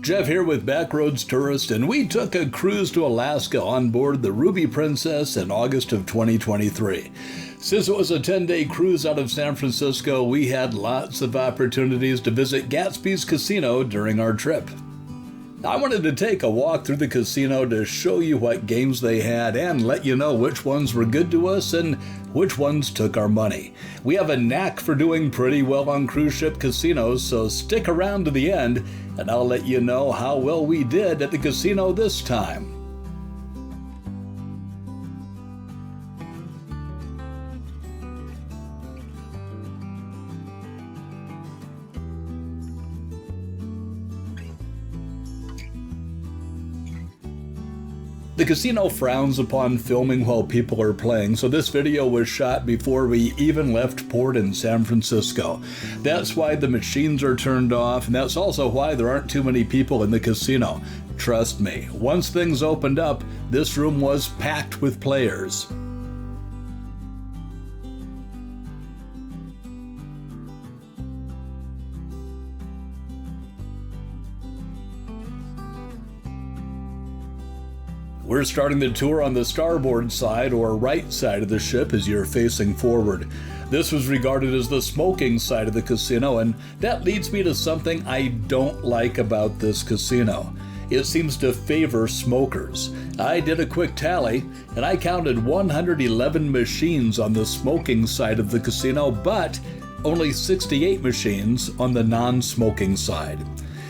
Jeff here with Backroads Tourist, and we took a cruise to Alaska on board the Ruby Princess in August of 2023. Since it was a 10-day cruise out of San Francisco, we had lots of opportunities to visit Gatsby's casino during our trip. I wanted to take a walk through the casino to show you what games they had and let you know which ones were good to us and which ones took our money. We have a knack for doing pretty well on cruise ship casinos, so stick around to the end and I'll let you know how well we did at the casino this time. The casino frowns upon filming while people are playing, so this video was shot before we even left port in San Francisco. That's why the machines are turned off, and that's also why there aren't too many people in the casino. Trust me, once things opened up, this room was packed with players. We're starting the tour on the starboard side or right side of the ship as you're facing forward. This was regarded as the smoking side of the casino, and that leads me to something I don't like about this casino. It seems to favor smokers. I did a quick tally, and I counted 111 machines on the smoking side of the casino, but only 68 machines on the non-smoking side.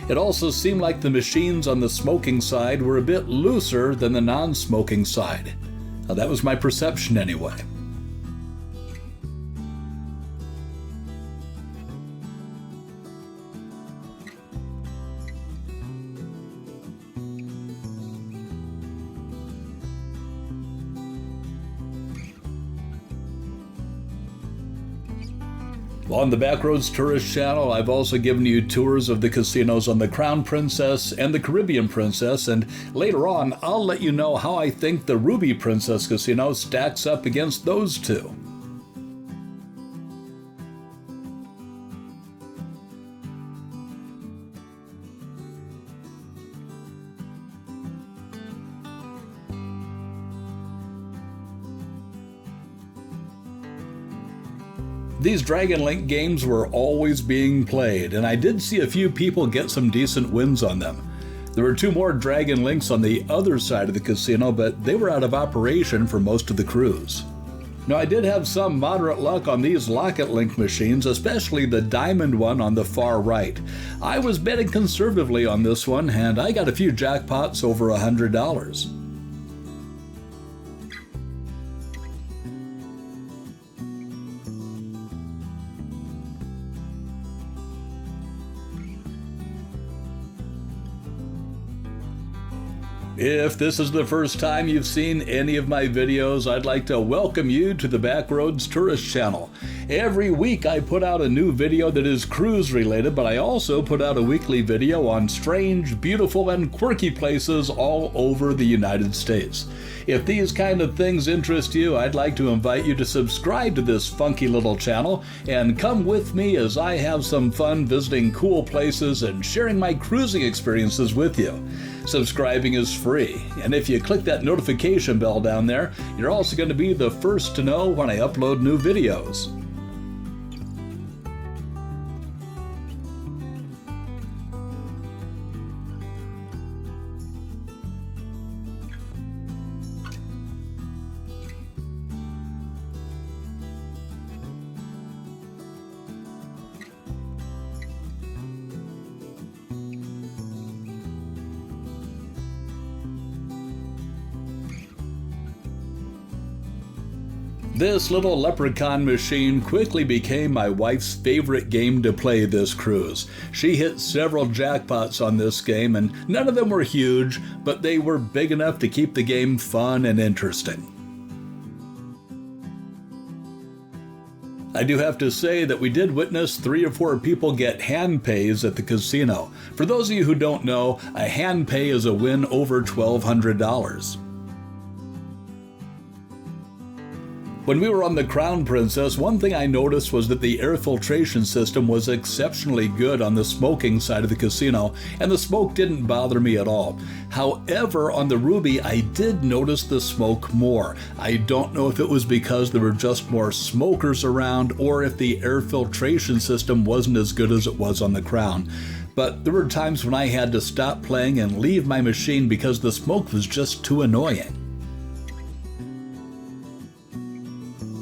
It also seemed like the machines on the smoking side were a bit looser than the non-smoking side. Now, that was my perception anyway. On the Backroads Tourist channel, I've also given you tours of the casinos on the Crown Princess and the Caribbean Princess, and later on, I'll let you know how I think the Ruby Princess Casino stacks up against those two. These Dragon Link games were always being played, and I did see a few people get some decent wins on them. There were two more Dragon Links on the other side of the casino, but they were out of operation for most of the cruise. Now, I did have some moderate luck on these Locket Link machines, especially the diamond one on the far right. I was betting conservatively on this one, and I got a few jackpots over $100. If this is the first time you've seen any of my videos, I'd like to welcome you to the Backroads Tourist channel. Every week I put out a new video that is cruise related, but I also put out a weekly video on strange, beautiful, and quirky places all over the United States. If these kind of things interest you, I'd like to invite you to subscribe to this funky little channel and come with me as I have some fun visiting cool places and sharing my cruising experiences with you. Subscribing is free, and if you click that notification bell down there, you're also going to be the first to know when I upload new videos. This little leprechaun machine quickly became my wife's favorite game to play this cruise. She hit several jackpots on this game, and none of them were huge, but they were big enough to keep the game fun and interesting. I do have to say that we did witness 3 or 4 people get hand pays at the casino. For those of you who don't know, a hand pay is a win over $1,200. When we were on the Crown Princess, one thing I noticed was that the air filtration system was exceptionally good on the smoking side of the casino, and the smoke didn't bother me at all. However, on the Ruby, I did notice the smoke more. I don't know if it was because there were just more smokers around or if the air filtration system wasn't as good as it was on the Crown. But there were times when I had to stop playing and leave my machine because the smoke was just too annoying.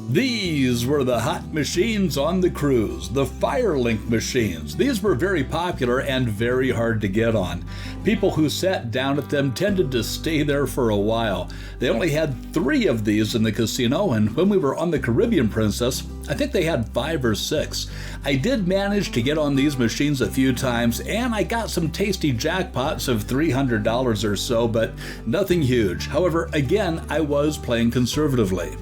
These were the hot machines on the cruise, the Firelink machines. These were very popular and very hard to get on. People who sat down at them tended to stay there for a while. They only had 3 of these in the casino, and when we were on the Caribbean Princess, I think they had 5 or 6. I did manage to get on these machines a few times, and I got some tasty jackpots of $300 or so, but nothing huge. However, again, I was playing conservatively.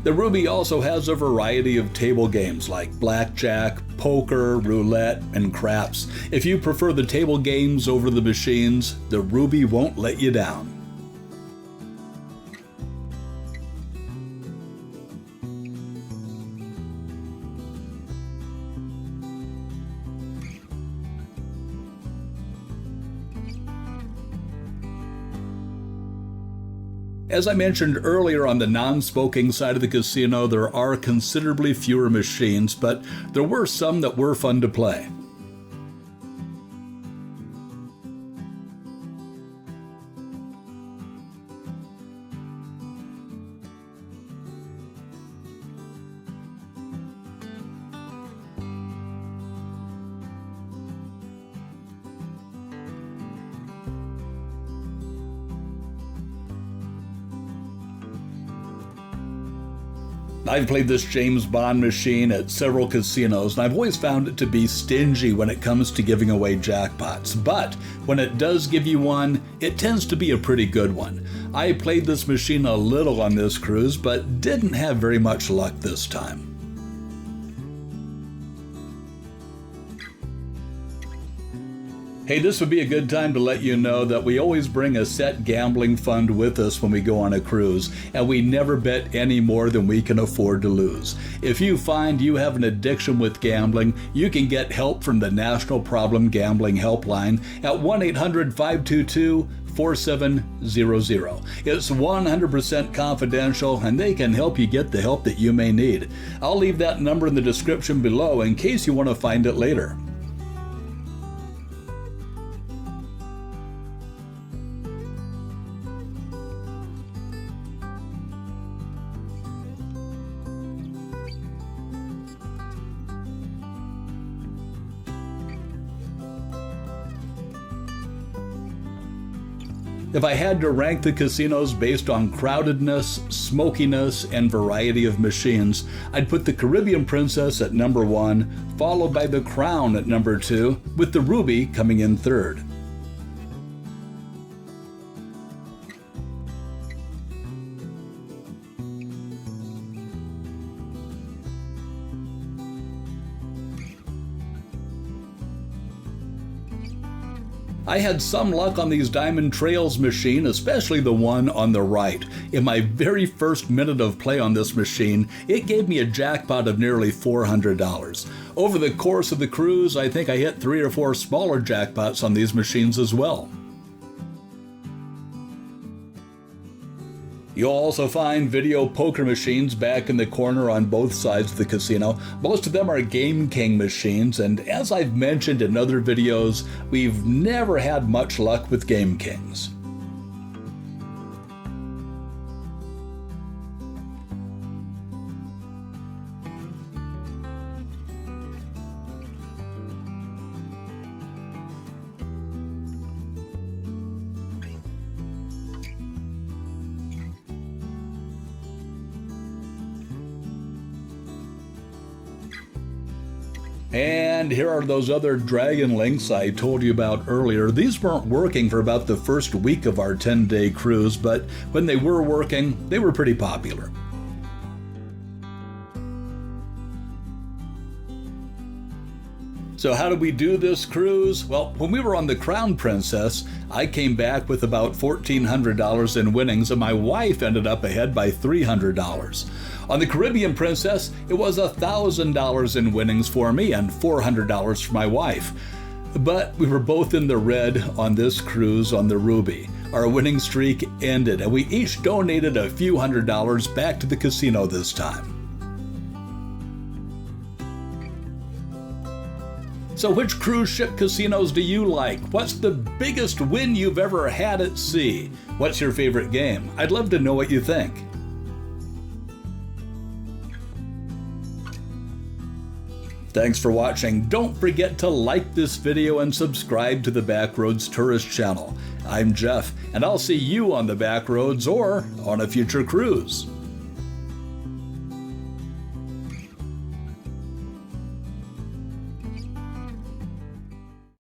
The Ruby also has a variety of table games like blackjack, poker, roulette, and craps. If you prefer the table games over the machines, the Ruby won't let you down. As I mentioned earlier, on the non-smoking side of the casino, there are considerably fewer machines, but there were some that were fun to play. I've played this James Bond machine at several casinos, and I've always found it to be stingy when it comes to giving away jackpots. But when it does give you one, it tends to be a pretty good one. I played this machine a little on this cruise, but didn't have very much luck this time. Hey, this would be a good time to let you know that we always bring a set gambling fund with us when we go on a cruise, and we never bet any more than we can afford to lose. If you find you have an addiction with gambling, you can get help from the National Problem Gambling Helpline at 1-800-522-4700. It's 100% confidential, and they can help you get the help that you may need. I'll leave that number in the description below in case you want to find it later. If I had to rank the casinos based on crowdedness, smokiness, and variety of machines, I'd put the Caribbean Princess at number 1, followed by the Crown at number 2, with the Ruby coming in third. I had some luck on these Diamond Trails machine, especially the one on the right. In my very first minute of play on this machine, it gave me a jackpot of nearly $400. Over the course of the cruise, I think I hit 3 or 4 smaller jackpots on these machines as well. You'll also find video poker machines back in the corner on both sides of the casino. Most of them are Game King machines, and as I've mentioned in other videos, we've never had much luck with Game Kings. And here are those other dragon links I told you about earlier. These weren't working for about the first week of our 10-day cruise, but when they were working, they were pretty popular. So how did we do this cruise? Well, when we were on the Crown Princess, I came back with about $1,400 in winnings, and my wife ended up ahead by $300. On the Caribbean Princess, it was $1,000 in winnings for me and $400 for my wife. But we were both in the red on this cruise on the Ruby. Our winning streak ended, and we each donated a few $100s back to the casino this time. So which cruise ship casinos do you like? What's the biggest win you've ever had at sea? What's your favorite game? I'd love to know what you think. Thanks for watching. Don't forget to like this video and subscribe to the Backroads Tourist channel. I'm Jeff, and I'll see you on the Backroads or on a future cruise.